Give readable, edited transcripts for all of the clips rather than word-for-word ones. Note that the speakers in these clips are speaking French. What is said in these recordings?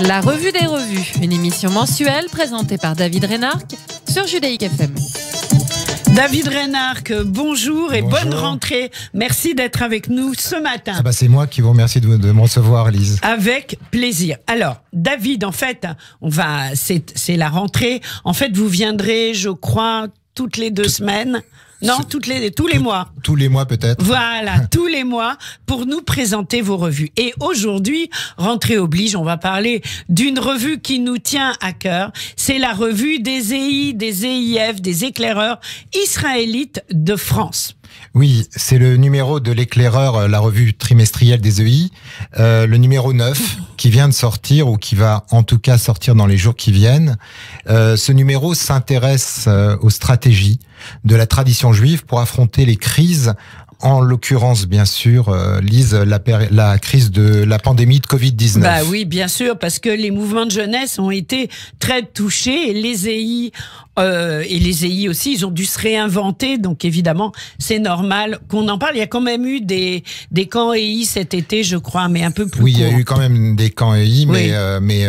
La revue des revues, une émission mensuelle présentée par David Reynard sur Judaïque FM. David Reynard, bonjour et bonne rentrée. Merci d'être avec nous ce matin. C'est moi qui vous remercie de me recevoir, Lise. Avec plaisir. Alors, David, en fait, c'est la rentrée. En fait, vous viendrez, je crois, toutes les 2 semaines. Non, tous les mois. Tous les mois peut-être. Voilà, tous les mois pour nous présenter vos revues. Et aujourd'hui, rentrée oblige, on va parler d'une revue qui nous tient à cœur. C'est la revue des EI, des EIF, des éclaireurs israélites de France. Oui, c'est le numéro de l'éclaireur, la revue trimestrielle des EI, le numéro 9 qui vient de sortir ou qui va en tout cas sortir dans les jours qui viennent. Ce numéro s'intéresse aux stratégies de la tradition juive pour affronter les crises. En l'occurrence, bien sûr, Lise, la crise de la pandémie de Covid-19. Bah oui, bien sûr, parce que les mouvements de jeunesse ont été très touchés et les EI aussi, ils ont dû se réinventer. Donc évidemment, c'est normal qu'on en parle. Il y a quand même eu des camps EI cet été, je crois, mais un peu plus Oui, il y a eu quand même des camps EI, mais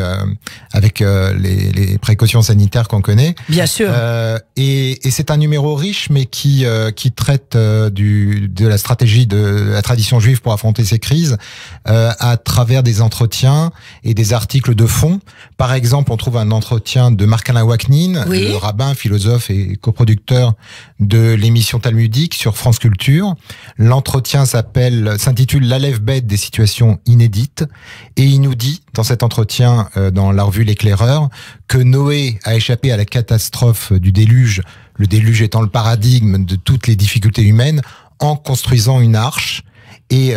avec les précautions sanitaires qu'on connaît. Bien sûr. Et c'est un numéro riche, mais qui traite de la stratégie de la tradition juive pour affronter ces crises à travers des entretiens et des articles de fond. Par exemple, on trouve un entretien de Marc-Alain Waknin, le rabbin, philosophe et coproducteur de l'émission talmudique sur France Culture. L'entretien s'intitule l'Aleph Beth des situations inédites et il nous dit dans cet entretien dans la revue L'Éclaireur que Noé a échappé à la catastrophe du déluge, le déluge étant le paradigme de toutes les difficultés humaines, en construisant une arche. Et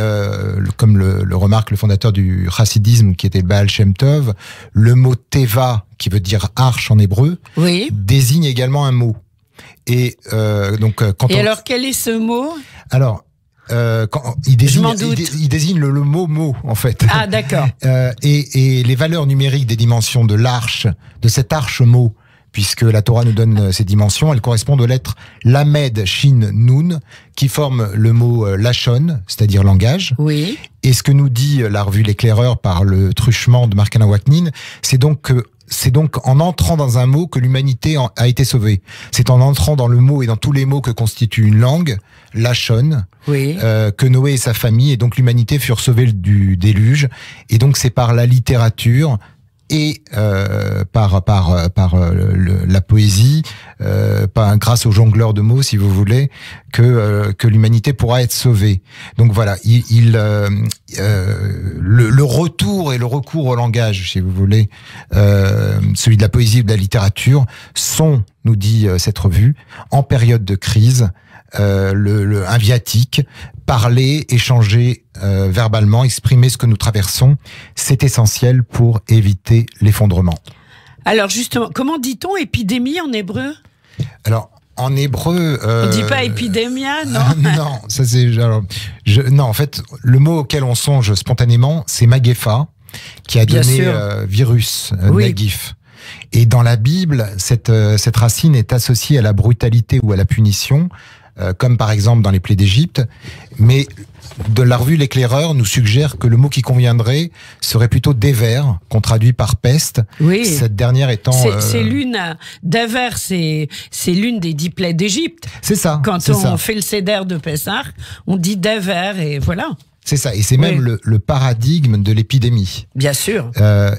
comme le remarque le fondateur du chassidisme, qui était Baal Shem Tov, le mot Teva, qui veut dire arche en hébreu, désigne également un mot. Et alors, quel est ce mot ? Alors, il désigne le mot mot, en fait. Ah, d'accord. Et les valeurs numériques des dimensions de l'arche, de cette arche mot, puisque la Torah nous donne ces dimensions, elles correspondent aux lettres Lamed, Shin, Nun, qui forment le mot Lachon, c'est-à-dire langage. Oui. Et ce que nous dit la revue L'Éclaireur par le truchement de Marc-Alain Waknin, c'est donc en entrant dans un mot que l'humanité a été sauvée. C'est en entrant dans le mot et dans tous les mots que constitue une langue, Lachon, que Noé et sa famille et donc l'humanité furent sauvés du déluge. Et donc c'est par la littérature et par la poésie, grâce aux jongleurs de mots, si vous voulez, que l'humanité pourra être sauvée. Donc voilà, le retour et le recours au langage, si vous voulez, celui de la poésie ou de la littérature, sont, nous dit cette revue, en période de crise, un viatique, parler, échanger verbalement, exprimer ce que nous traversons, c'est essentiel pour éviter l'effondrement. Alors justement, comment dit-on épidémie en hébreu ? Alors, en hébreu... on dit pas épidémia, non ? Non, ça c'est... non, en fait, le mot auquel on songe spontanément, c'est Magéfa, qui a donné virus, nagif. Et dans la Bible, cette racine est associée à la brutalité ou à la punition, comme par exemple dans les plaies d'Égypte, mais de la revue L'Éclaireur nous suggère que le mot qui conviendrait serait plutôt déver, qu'on traduit par peste. Oui. Cette dernière étant... Déver, c'est l'une des 10 plaies d'Égypte. C'est ça. Quand on fait le Seder de Pessah, on dit déver et voilà. C'est ça, et c'est même le paradigme de l'épidémie. Bien sûr.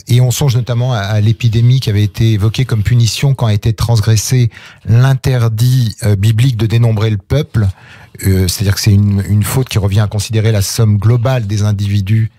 Et on songe notamment à l'épidémie qui avait été évoquée comme punition quand a été transgressé l'interdit biblique de dénombrer le peuple. C'est-à-dire que c'est une faute qui revient à considérer la somme globale des individus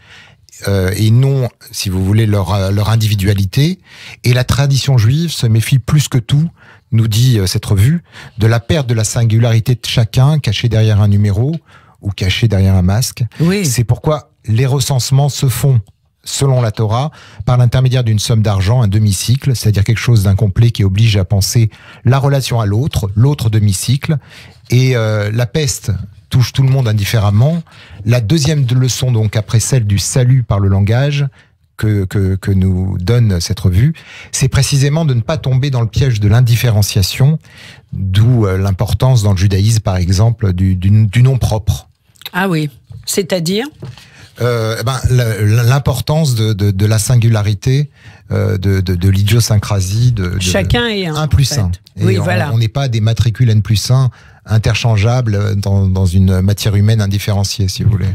et non, si vous voulez, leur individualité. Et la tradition juive se méfie plus que tout, nous dit cette revue, de la perte de la singularité de chacun cachée derrière un numéro ou caché derrière un masque. Oui. C'est pourquoi les recensements se font, selon la Torah, par l'intermédiaire d'une somme d'argent, un demi-cycle, c'est-à-dire quelque chose d'incomplet qui oblige à penser la relation à l'autre demi-cycle. Et la peste touche tout le monde indifféremment. La deuxième leçon, donc, après celle du salut par le langage, que nous donne cette revue, c'est précisément de ne pas tomber dans le piège de l'indifférenciation, d'où l'importance dans le judaïsme, par exemple, du nom propre. Ah oui, c'est-à-dire ? L'importance de la singularité, de l'idiosyncrasie, chacun est un plus un. Oui, voilà. On n'est pas des matricules N+1 interchangeables dans une matière humaine indifférenciée, si vous voulez.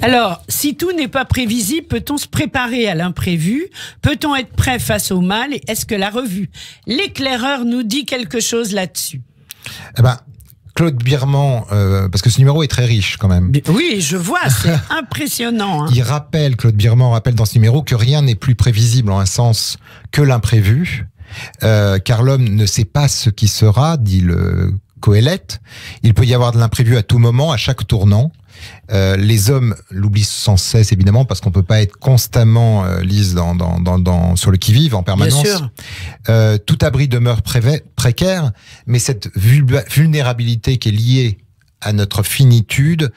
Alors, si tout n'est pas prévisible, peut-on se préparer à l'imprévu? Peut-on être prêt face au mal? Et est-ce que la revue L'Éclaireur nous dit quelque chose là-dessus? Claude Birman, parce que ce numéro est très riche quand même. Oui, je vois, c'est impressionnant. Hein. Claude Birman rappelle dans ce numéro que rien n'est plus prévisible en un sens que l'imprévu, car l'homme ne sait pas ce qui sera, dit le Coëlette. Il peut y avoir de l'imprévu à tout moment, à chaque tournant. Les hommes l'oublient sans cesse, évidemment, parce qu'on peut pas être constamment lisse sur le qui-vive en permanence. Bien sûr. Tout abri demeure précaire, mais cette vulnérabilité qui est liée à notre finitude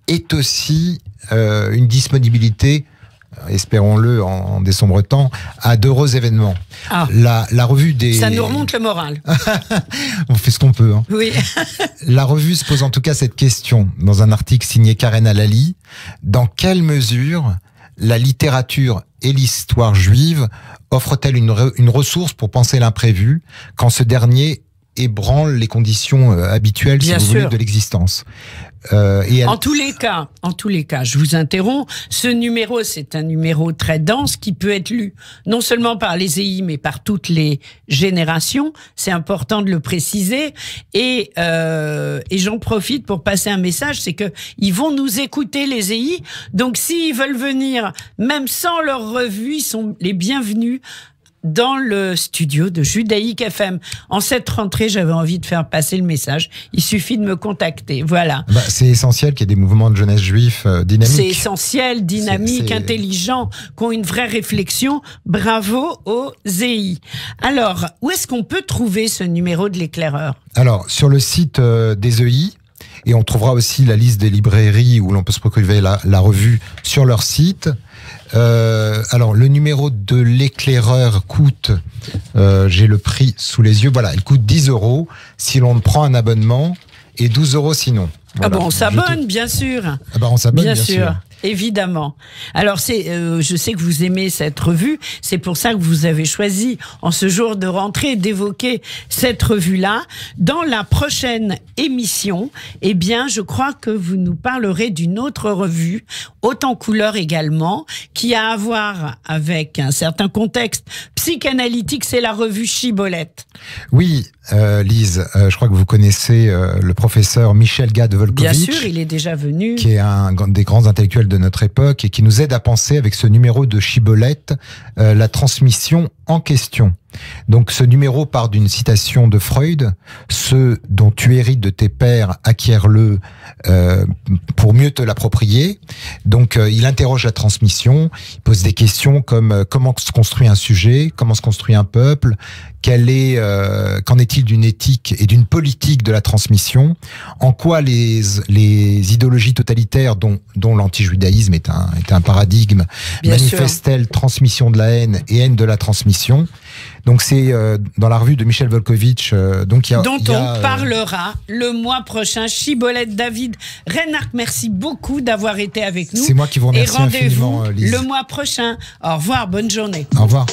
est aussi une disponibilité, espérons-le en des sombres temps, à d'heureux événements. La revue des... Ça nous remonte le moral. On fait ce qu'on peut. Hein. Oui. La revue se pose en tout cas cette question dans un article signé Karen Alali. Dans quelle mesure la littérature et l'histoire juive offrent-elles une ressource pour penser l'imprévu quand ce dernier ébranle les conditions habituelles, si vous voulez, de l'existence? En tous les cas, je vous interromps, ce numéro, c'est un numéro très dense qui peut être lu non seulement par les EI, mais par toutes les générations. C'est important de le préciser. Et j'en profite pour passer un message, c'est que ils vont nous écouter, les EI. Donc, s'ils veulent venir, même sans leur revue, ils sont les bienvenus dans le studio de Judaïque FM. En cette rentrée, j'avais envie de faire passer le message. Il suffit de me contacter. Voilà. C'est essentiel qu'il y ait des mouvements de jeunesse juifs dynamiques. C'est essentiel, dynamiques, intelligents, qui ont une vraie réflexion. Bravo aux EI. Alors, où est-ce qu'on peut trouver ce numéro de l'Éclaireur? Alors, sur le site des EI, et on trouvera aussi la liste des librairies où l'on peut se procurer la revue sur leur site. Alors, le numéro de l'Éclaireur coûte, j'ai le prix sous les yeux, voilà, il coûte 10 € si l'on prend un abonnement et 12 € sinon. Voilà. On s'abonne, bien sûr. On s'abonne, bien sûr. Évidemment. Alors, je sais que vous aimez cette revue. C'est pour ça que vous avez choisi, en ce jour de rentrée, d'évoquer cette revue-là. Dans la prochaine émission, je crois que vous nous parlerez d'une autre revue, haute en couleur également, qui a à voir avec un certain contexte psychanalytique. C'est la revue Chibolette. Oui, Lise, je crois que vous connaissez le professeur Michel Gad-Volkovitch. Bien sûr, il est déjà venu. Qui est un des grands intellectuels de notre époque et qui nous aide à penser avec ce numéro de Chibolette la transmission en question. Donc ce numéro part d'une citation de Freud: ce dont tu hérites de tes pères, acquiers-le pour mieux te l'approprier. Donc il interroge la transmission, il pose des questions comme comment se construit un sujet, comment se construit un peuple, qu'en est-il d'une éthique et d'une politique de la transmission, en quoi les idéologies totalitaires dont l'antijudaïsme est un paradigme manifestent-elles transmission de la haine et haine de la transmission. Donc c'est dans la revue de Michel Volkovitch dont on parlera le mois prochain. Chibolette. David Reinhardt, merci beaucoup d'avoir été avec nous. C'est moi qui vous remercie infiniment, Lise. Le mois prochain. Au revoir, bonne journée. Au revoir.